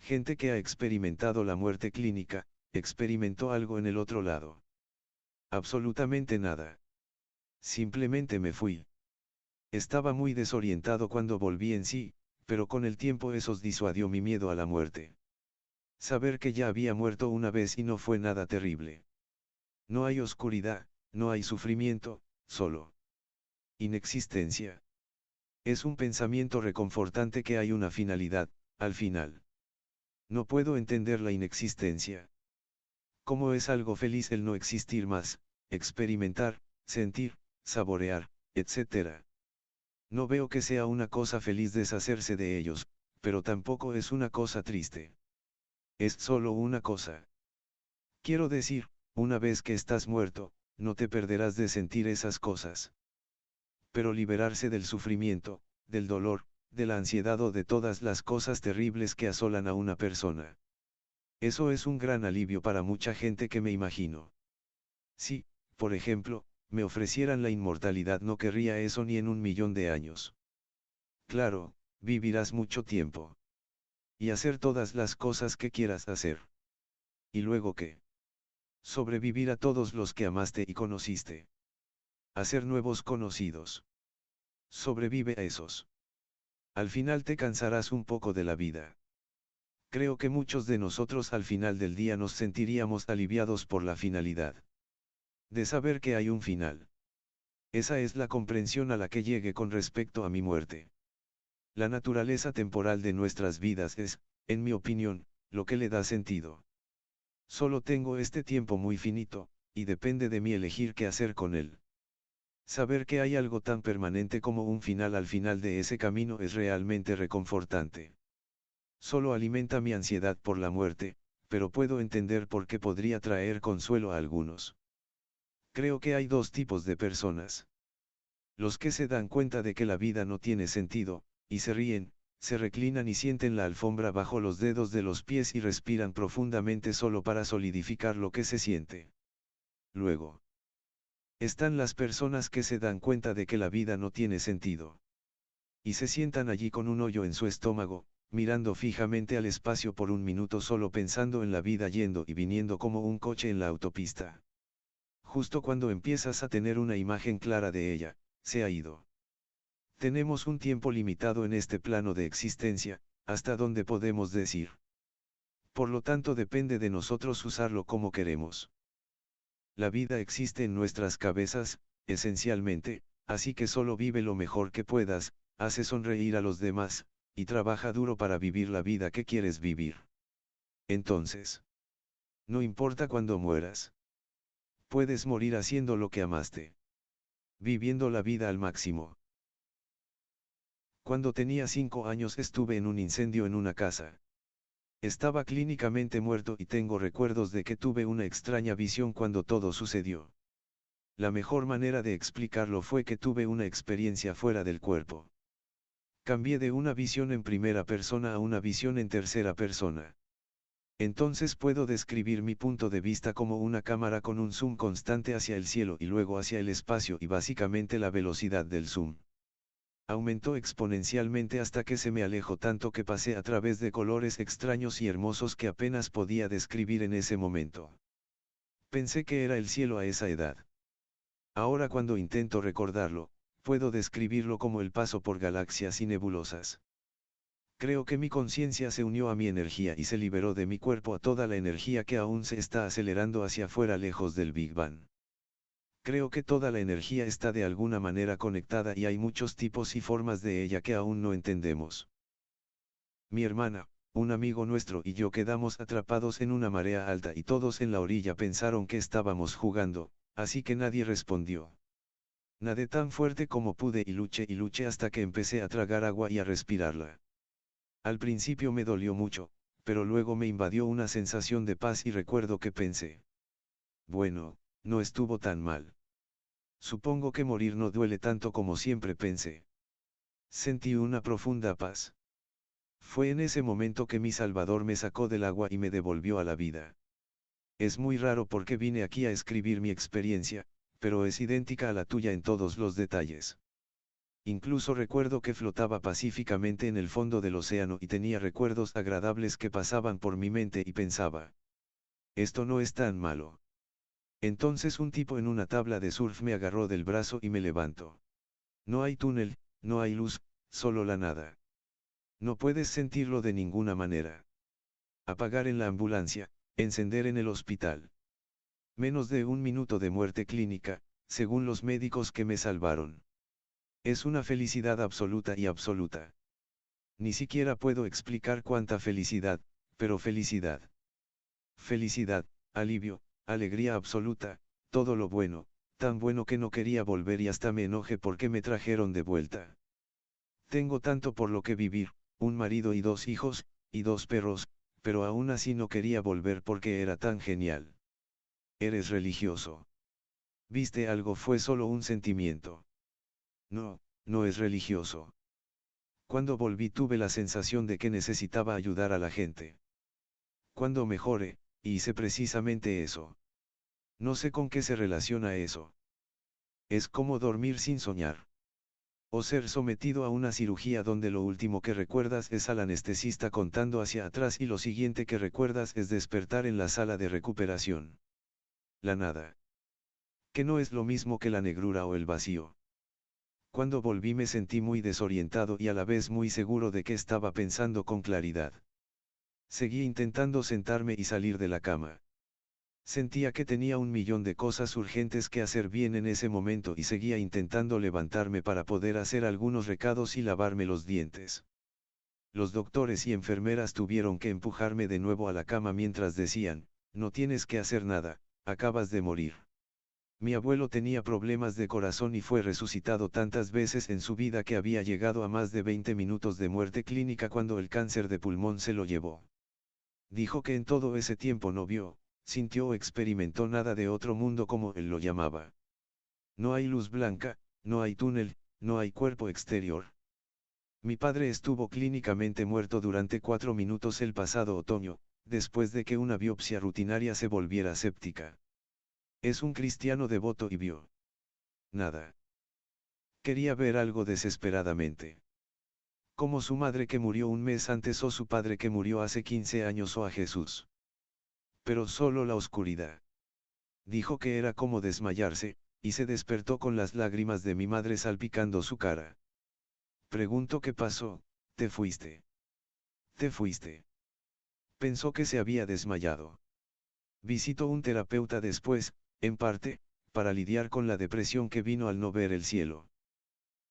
Gente que ha experimentado la muerte clínica, experimentó algo en el otro lado. Absolutamente nada. Simplemente me fui. Estaba muy desorientado cuando volví en sí, pero con el tiempo eso disuadió mi miedo a la muerte. Saber que ya había muerto una vez y no fue nada terrible. No hay oscuridad, no hay sufrimiento, solo inexistencia. Es un pensamiento reconfortante que hay una finalidad, al final. No puedo entender la inexistencia. ¿Cómo es algo feliz el no existir más, experimentar, sentir, saborear, etc.? No veo que sea una cosa feliz deshacerse de ellos, pero tampoco es una cosa triste. Es solo una cosa. Quiero decir, una vez que estás muerto, no te perderás de sentir esas cosas. Pero liberarse del sufrimiento, del dolor, de la ansiedad o de todas las cosas terribles que asolan a una persona. Eso es un gran alivio para mucha gente que me imagino. Si, por ejemplo, me ofrecieran la inmortalidad no querría eso ni en 1.000.000 de años. Claro, vivirás mucho tiempo. Y hacer todas las cosas que quieras hacer. ¿Y luego qué? Sobrevivir a todos los que amaste y conociste. Hacer nuevos conocidos. Sobrevive a esos. Al final te cansarás un poco de la vida. Creo que muchos de nosotros al final del día nos sentiríamos aliviados por la finalidad. De saber que hay un final. Esa es la comprensión a la que llegué con respecto a mi muerte. La naturaleza temporal de nuestras vidas es, en mi opinión, lo que le da sentido. Solo tengo este tiempo muy finito, y depende de mí elegir qué hacer con él. Saber que hay algo tan permanente como un final al final de ese camino es realmente reconfortante. Solo alimenta mi ansiedad por la muerte, pero puedo entender por qué podría traer consuelo a algunos. Creo que hay dos tipos de personas. Los que se dan cuenta de que la vida no tiene sentido, y se ríen, se reclinan y sienten la alfombra bajo los dedos de los pies y respiran profundamente solo para solidificar lo que se siente. Luego, están las personas que se dan cuenta de que la vida no tiene sentido. Y se sientan allí con un hoyo en su estómago, mirando fijamente al espacio por un minuto solo pensando en la vida yendo y viniendo como un coche en la autopista. Justo cuando empiezas a tener una imagen clara de ella, se ha ido. Tenemos un tiempo limitado en este plano de existencia, hasta donde podemos decir. Por lo tanto depende de nosotros usarlo como queremos. La vida existe en nuestras cabezas, esencialmente, así que solo vive lo mejor que puedas, hace sonreír a los demás, y trabaja duro para vivir la vida que quieres vivir. Entonces, no importa cuándo mueras. Puedes morir haciendo lo que amaste. Viviendo la vida al máximo. Cuando tenía 5 años estuve en un incendio en una casa. Estaba clínicamente muerto y tengo recuerdos de que tuve una extraña visión cuando todo sucedió. La mejor manera de explicarlo fue que tuve una experiencia fuera del cuerpo. Cambié de una visión en primera persona a una visión en tercera persona. Entonces puedo describir mi punto de vista como una cámara con un zoom constante hacia el cielo y luego hacia el espacio y básicamente la velocidad del zoom aumentó exponencialmente hasta que se me alejó tanto que pasé a través de colores extraños y hermosos que apenas podía describir en ese momento. Pensé que era el cielo a esa edad. Ahora cuando intento recordarlo, puedo describirlo como el paso por galaxias y nebulosas. Creo que mi conciencia se unió a mi energía y se liberó de mi cuerpo a toda la energía que aún se está acelerando hacia afuera lejos del Big Bang. Creo que toda la energía está de alguna manera conectada y hay muchos tipos y formas de ella que aún no entendemos. Mi hermana, un amigo nuestro y yo quedamos atrapados en una marea alta y todos en la orilla pensaron que estábamos jugando, así que nadie respondió. Nadé tan fuerte como pude y luché hasta que empecé a tragar agua y a respirarla. Al principio me dolió mucho, pero luego me invadió una sensación de paz y recuerdo que pensé. Bueno, no estuvo tan mal. Supongo que morir no duele tanto como siempre pensé. Sentí una profunda paz. Fue en ese momento que mi Salvador me sacó del agua y me devolvió a la vida. Es muy raro porque vine aquí a escribir mi experiencia, pero es idéntica a la tuya en todos los detalles. Incluso recuerdo que flotaba pacíficamente en el fondo del océano y tenía recuerdos agradables que pasaban por mi mente y pensaba, esto no es tan malo. Entonces un tipo en una tabla de surf me agarró del brazo y me levantó. No hay túnel, no hay luz, solo la nada. No puedes sentirlo de ninguna manera. Apagar en la ambulancia, encender en el hospital. Menos de un minuto de muerte clínica, según los médicos que me salvaron. Es una felicidad absoluta y absoluta. Ni siquiera puedo explicar cuánta felicidad, pero felicidad. Felicidad, alivio, alegría absoluta, todo lo bueno, tan bueno que no quería volver y hasta me enojé porque me trajeron de vuelta. Tengo tanto por lo que vivir, un marido y 2 hijos, y 2 perros, pero aún así no quería volver porque era tan genial. Eres religioso. ¿Viste algo? Fue solo un sentimiento. No, no es religioso. Cuando volví tuve la sensación de que necesitaba ayudar a la gente. Cuando mejore, hice precisamente eso. No sé con qué se relaciona eso. Es como dormir sin soñar. O ser sometido a una cirugía donde lo último que recuerdas es al anestesista contando hacia atrás y lo siguiente que recuerdas es despertar en la sala de recuperación. La nada. Que no es lo mismo que la negrura o el vacío. Cuando volví me sentí muy desorientado y a la vez muy seguro de que estaba pensando con claridad. Seguí intentando sentarme y salir de la cama. Sentía que tenía 1 millón de cosas urgentes que hacer bien en ese momento y seguía intentando levantarme para poder hacer algunos recados y lavarme los dientes. Los doctores y enfermeras tuvieron que empujarme de nuevo a la cama mientras decían, no tienes que hacer nada, acabas de morir. Mi abuelo tenía problemas de corazón y fue resucitado tantas veces en su vida que había llegado a más de 20 minutos de muerte clínica cuando el cáncer de pulmón se lo llevó. Dijo que en todo ese tiempo no vio, sintió o experimentó nada de otro mundo como él lo llamaba. No hay luz blanca, no hay túnel, no hay cuerpo exterior. Mi padre estuvo clínicamente muerto durante 4 minutos el pasado otoño, después de que una biopsia rutinaria se volviera séptica. Es un cristiano devoto y vio nada. Quería ver algo desesperadamente. Como su madre que murió un mes antes o su padre que murió hace 15 años o a Jesús. Pero solo la oscuridad. Dijo que era como desmayarse, y se despertó con las lágrimas de mi madre salpicando su cara. Preguntó qué pasó, te fuiste. Te fuiste. Pensó que se había desmayado. Visitó un terapeuta después, en parte, para lidiar con la depresión que vino al no ver el cielo.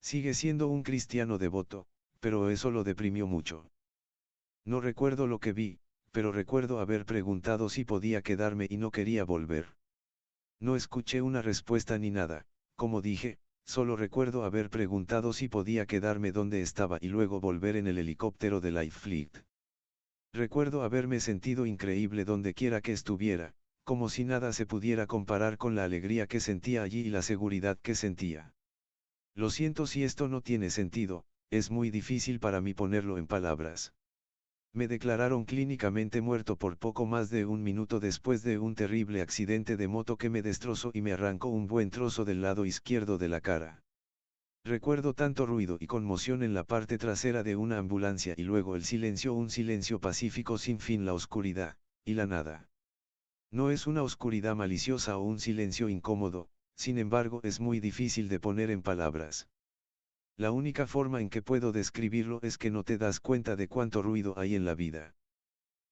Sigue siendo un cristiano devoto, pero eso lo deprimió mucho. No recuerdo lo que vi, pero recuerdo haber preguntado si podía quedarme y no quería volver. No escuché una respuesta ni nada, como dije, solo recuerdo haber preguntado si podía quedarme donde estaba y luego volver en el helicóptero de Life Fleet. Recuerdo haberme sentido increíble donde quiera que estuviera, como si nada se pudiera comparar con la alegría que sentía allí y la seguridad que sentía. Lo siento si esto no tiene sentido, es muy difícil para mí ponerlo en palabras. Me declararon clínicamente muerto por poco más de 1 minuto después de un terrible accidente de moto que me destrozó y me arrancó un buen trozo del lado izquierdo de la cara. Recuerdo tanto ruido y conmoción en la parte trasera de una ambulancia y luego el silencio, un silencio pacífico sin fin, la oscuridad, y la nada. No es una oscuridad maliciosa o un silencio incómodo, sin embargo es muy difícil de poner en palabras. La única forma en que puedo describirlo es que no te das cuenta de cuánto ruido hay en la vida.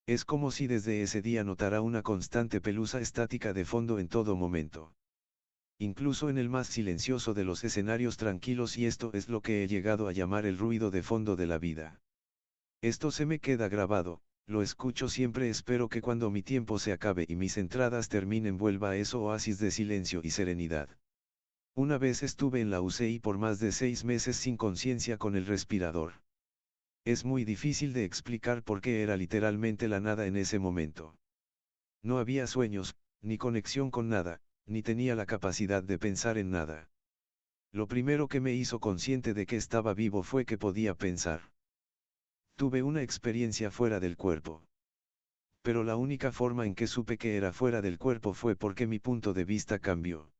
Es como si desde ese día notara una constante pelusa estática de fondo en todo momento. Incluso en el más silencioso de los escenarios tranquilos, y esto es lo que he llegado a llamar el ruido de fondo de la vida. Esto se me queda grabado, lo escucho siempre, espero que cuando mi tiempo se acabe y mis entradas terminen vuelva a eso oasis de silencio y serenidad. Una vez estuve en la UCI por más de 6 meses sin conciencia con el respirador. Es muy difícil de explicar por qué era literalmente la nada en ese momento. No había sueños, ni conexión con nada, ni tenía la capacidad de pensar en nada. Lo primero que me hizo consciente de que estaba vivo fue que podía pensar. Tuve una experiencia fuera del cuerpo. Pero la única forma en que supe que era fuera del cuerpo fue porque mi punto de vista cambió.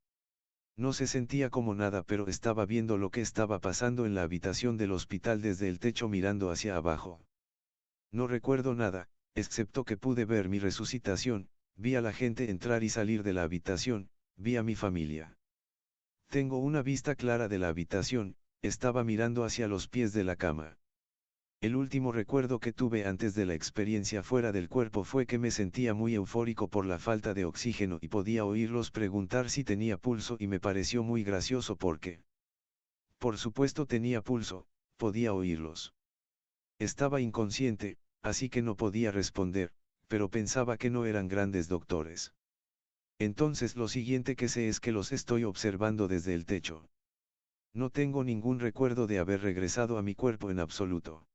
No se sentía como nada, pero estaba viendo lo que estaba pasando en la habitación del hospital desde el techo mirando hacia abajo. No recuerdo nada, excepto que pude ver mi resucitación, vi a la gente entrar y salir de la habitación, vi a mi familia. Tengo una vista clara de la habitación, estaba mirando hacia los pies de la cama. El último recuerdo que tuve antes de la experiencia fuera del cuerpo fue que me sentía muy eufórico por la falta de oxígeno y podía oírlos preguntar si tenía pulso y me pareció muy gracioso porque, por supuesto tenía pulso, podía oírlos. Estaba inconsciente, así que no podía responder, pero pensaba que no eran grandes doctores. Entonces lo siguiente que sé es que los estoy observando desde el techo. No tengo ningún recuerdo de haber regresado a mi cuerpo en absoluto.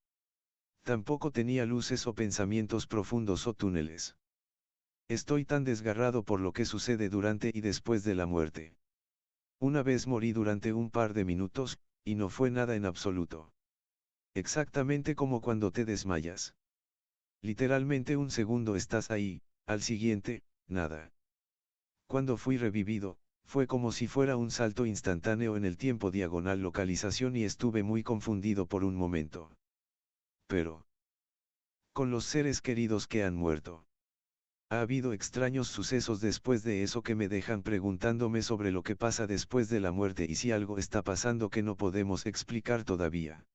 Tampoco tenía luces o pensamientos profundos o túneles. Estoy tan desgarrado por lo que sucede durante y después de la muerte. Una vez morí durante un par de minutos, y no fue nada en absoluto. Exactamente como cuando te desmayas. Literalmente un segundo estás ahí, al siguiente, nada. Cuando fui revivido, fue como si fuera un salto instantáneo en el tiempo diagonal localización y estuve muy confundido por un momento. Pero, con los seres queridos que han muerto. Ha habido extraños sucesos después de eso que me dejan preguntándome sobre lo que pasa después de la muerte y si algo está pasando que no podemos explicar todavía.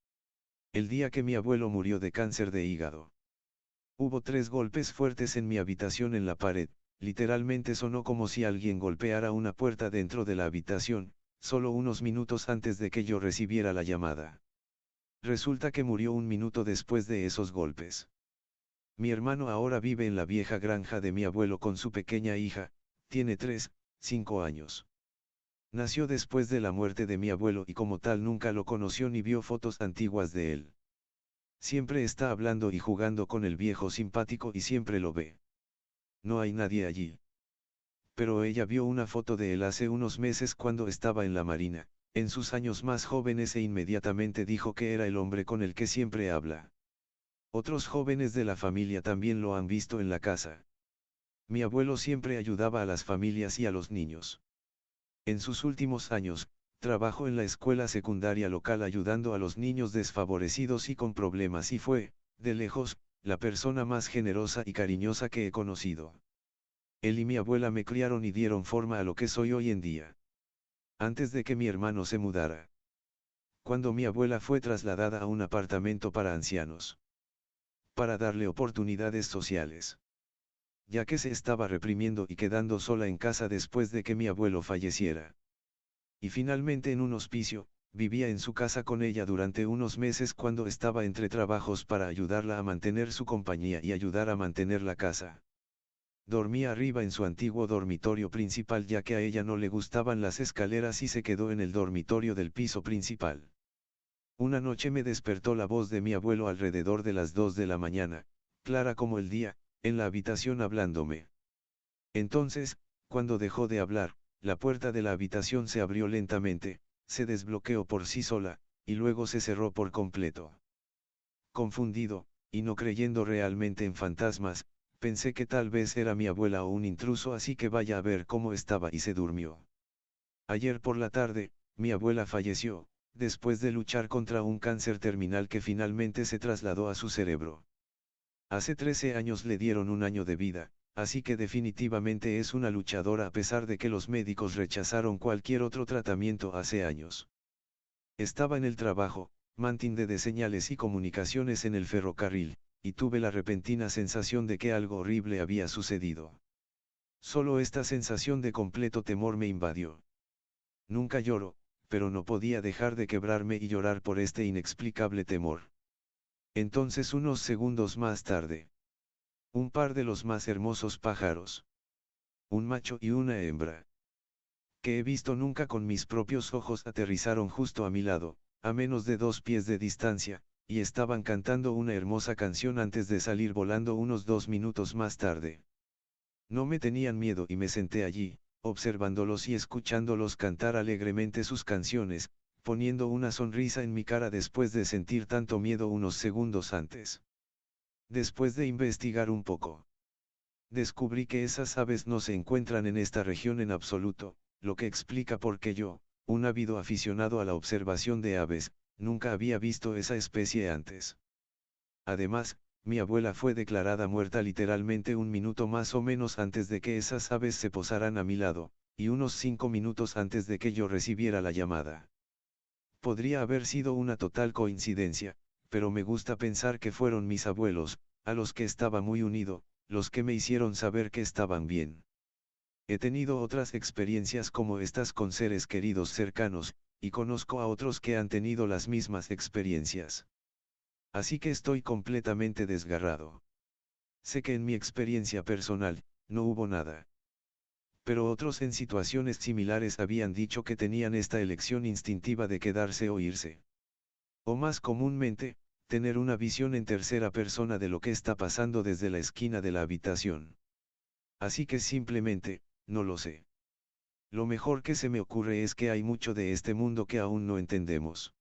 El día que mi abuelo murió de cáncer de hígado. Hubo 3 golpes fuertes en mi habitación en la pared, literalmente sonó como si alguien golpeara una puerta dentro de la habitación, solo unos minutos antes de que yo recibiera la llamada. Resulta que murió un minuto después de esos golpes. Mi hermano ahora vive en la vieja granja de mi abuelo con su pequeña hija, tiene 5 años. Nació después de la muerte de mi abuelo y como tal nunca lo conoció ni vio fotos antiguas de él. Siempre está hablando y jugando con el viejo simpático y siempre lo ve. No hay nadie allí. Pero ella vio una foto de él hace unos meses cuando estaba en la marina, en sus años más jóvenes e inmediatamente dijo que era el hombre con el que siempre habla. Otros jóvenes de la familia también lo han visto en la casa. Mi abuelo siempre ayudaba a las familias y a los niños. En sus últimos años, trabajó en la escuela secundaria local ayudando a los niños desfavorecidos y con problemas y fue, de lejos, la persona más generosa y cariñosa que he conocido. Él y mi abuela me criaron y dieron forma a lo que soy hoy en día. Antes de que mi hermano se mudara. Cuando mi abuela fue trasladada a un apartamento para ancianos. Para darle oportunidades sociales. Ya que se estaba reprimiendo y quedando sola en casa después de que mi abuelo falleciera. Y finalmente en un hospicio, vivía en su casa con ella durante unos meses cuando estaba entre trabajos para ayudarla a mantener su compañía y ayudar a mantener la casa. Dormía arriba en su antiguo dormitorio principal ya que a ella no le gustaban las escaleras y se quedó en el dormitorio del piso principal. Una noche me despertó la voz de mi abuelo alrededor de las 2 de la mañana, clara como el día, en la habitación hablándome. Entonces, cuando dejó de hablar, la puerta de la habitación se abrió lentamente, se desbloqueó por sí sola, y luego se cerró por completo. Confundido, y no creyendo realmente en fantasmas, pensé que tal vez era mi abuela o un intruso así que vaya a ver cómo estaba y se durmió. Ayer por la tarde, mi abuela falleció, después de luchar contra un cáncer terminal que finalmente se trasladó a su cerebro. Hace 13 años le dieron un año de vida, así que definitivamente es una luchadora a pesar de que los médicos rechazaron cualquier otro tratamiento hace años. Estaba en el trabajo, mantinde de señales y comunicaciones en el ferrocarril, y tuve la repentina sensación de que algo horrible había sucedido. Solo esta sensación de completo temor me invadió. Nunca lloro, pero no podía dejar de quebrarme y llorar por este inexplicable temor. Entonces unos segundos más tarde. Un par de los más hermosos pájaros. Un macho y una hembra. Que he visto nunca con mis propios ojos aterrizaron justo a mi lado, a menos de 2 pies de distancia, y estaban cantando una hermosa canción antes de salir volando unos 2 minutos más tarde. No me tenían miedo y me senté allí, observándolos y escuchándolos cantar alegremente sus canciones, poniendo una sonrisa en mi cara después de sentir tanto miedo unos segundos antes. Después de investigar un poco, descubrí que esas aves no se encuentran en esta región en absoluto, lo que explica por qué yo, un ávido aficionado a la observación de aves, nunca había visto esa especie antes. Además, mi abuela fue declarada muerta literalmente un minuto más o menos antes de que esas aves se posaran a mi lado, y unos 5 minutos antes de que yo recibiera la llamada. Podría haber sido una total coincidencia, pero me gusta pensar que fueron mis abuelos, a los que estaba muy unido, los que me hicieron saber que estaban bien. He tenido otras experiencias como estas con seres queridos cercanos, y conozco a otros que han tenido las mismas experiencias. Así que estoy completamente desgarrado. Sé que en mi experiencia personal, no hubo nada. Pero otros en situaciones similares habían dicho que tenían esta elección instintiva de quedarse o irse. O más comúnmente, tener una visión en tercera persona de lo que está pasando desde la esquina de la habitación. Así que simplemente, no lo sé. Lo mejor que se me ocurre es que hay mucho de este mundo que aún no entendemos.